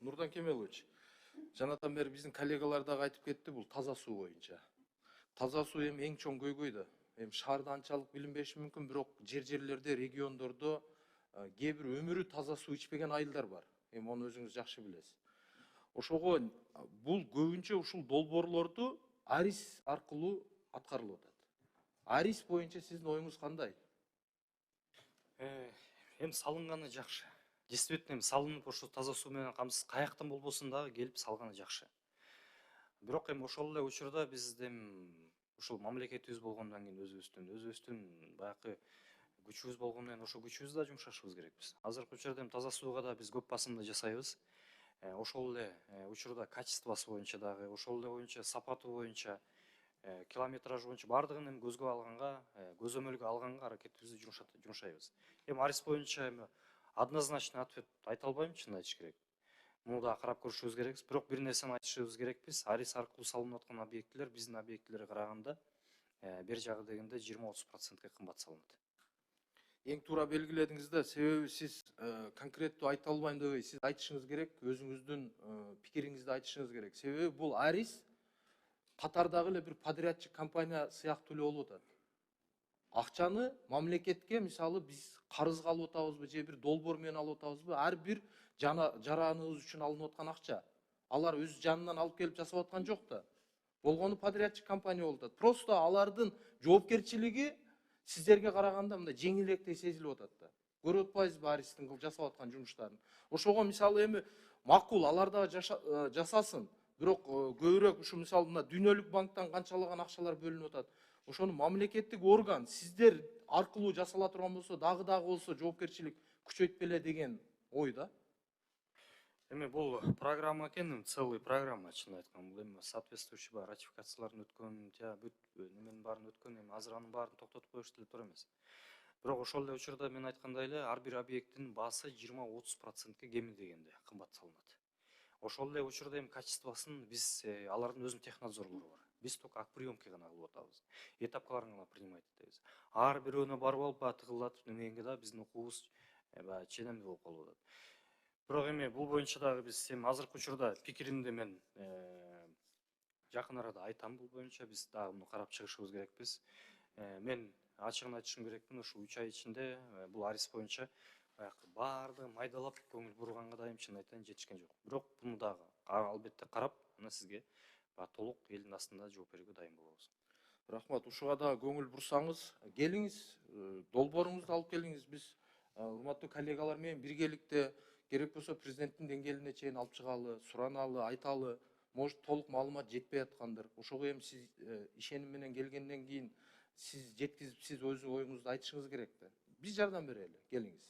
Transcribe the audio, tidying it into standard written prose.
Нурдан Кемелович, жанатан бeri биздин коллегалар дагы айтып кетти бул таза суу боюнча. Таза суу эми эң чоң көйгөй да. Эми шаарда анчалык билинбеши мүмкүн, бирок жерлерде, региондордо кээ бир өмүрү таза суу ичпеген айылдар бар. Эми аны өзүңүз жакшы билесиз. Ошого бул көбүнчө ушул долбоорлорду арис аркылуу аткарылып атат. Арис боюнча сиздин оюңуз кандай? Эми салынганы жакшы. Действительно эми салынып ошо таза суу менен камсыз каяктан болбосун дагы келип салганы жакшы. Бирок эми ошол эле учурда биз эми ушул мамлекетибиз болгондон кийин өзүбүздүн баягы күчүбүз болгондон кийин ошо күчүбүздү да жумшашыбыз керекпиз. Азыркы учурда эми таза сууга да биз көп басымды жасайбыз. Ошол эле учурда качествосу боюнча дагы, ошол эле боюнча сапаты боюнча, километражы боюнча баардыгын эми көзгө алганга, көзөмөлгө алганга аракетибизди жумшайбыз. Эми арис боюнча эми однозначный ответ айта албайм, чынын айтыш керек. Муну да карап көрүшүбүз керекпиз. Бирок бир нерсени айтышыбыз керекпиз. Арис аркылуу салынып аткан объектилер биздин объектилерге караганда бир жагы дегенде 20–30%ке кымбат салынат. Эң туура белгиледиңиз да, себеби сиз конкреттүү айта албайм дебей, сиз айтышыңыз керек, өзүңүздүн пикириңизди айтышыңыз керек. Себеби бул арис катардагы эле бир подрядчик компания сыяктуу эле болуп атат. Акчаны мамлекетке, мисалы, биз карызга алып атабызбы, же бир долбоор менен алып атабызбы, ар бир жараныбыз үчүн алынып аткан акча. Алар өз жанынан алып келип жасап аткан жок да. Болгону подрядчик компания болуп атат. Просто алардын жоопкерчилиги сиздерге караганда мындай жеңилирээктей сезилип атат да. Көрүп атпайсызбы аристин жасап аткан жумуштарын? Ошого мисалы эми макул алар да жасасын. Бирок көбүрөөк ушу мисалы мына дүйнөлүк банктан канчалаган акчалар бөлүнүп атат. Ошону мамлекеттик орган сиздер аркылуу жасала турган болсо, дагы болсо жоопкерчилик күчөйтпеле деген ой да. Эми бул программа экен, целый программа, чынын айтканда. Бул эми соответствующий ратификациялардын өткөн, бүт неменин баарын өткөн, эми азыр анын баарын токтотуп коюш деле туура эмес. Бирок ошол эле учурда мен айткандай эле ар бир объекттин баасы 20–30%ке кеми дегенде кымбат салынат. Ошол эле учурда эми качествосын биз алардын өзүнүн технадзорлору бар. Биз только акприемки гана кылып атабыз. Этапкаларын гана принимать этебиз. Ар бирөөнө барып алып тыгылдатып немегенге да биздин укугубуз ченемдүү болуп калып атат. Бирок эми бул боюнча дагы биз эми азыркы учурда пикиримди мен жакын арада айтам. Бул боюнча биз дагы муну карап чыгышыбыз керекпиз. Мен ачыгын айтышым керекмин, ушу 3 ай ичинде бул арис боюнча баардыгын майдалап көңүл бурганга дайым, чын айтайын, жетишкен жок. Бирок буну дагы албетте карап, мына сизге толук элдин астында жооп берүүгө дайым болобуз. Рахмат, ушуга дагы көңүл бурсаңыз, келиңиз, долбооруңузду алып келиңиз. Биз урматтуу коллегалар менен биргеликте керек болсо президенттин деңгээлине чейин алып чыгалы, сураналы, айталы. Может, толук маалымат жетпей аткандыр. Ошого эми сиз ишеним менен келгенден кийин сиз жеткизип, сиз өз оюңузду айтышыңыз керек да. Биз жардам берели, келиңиз.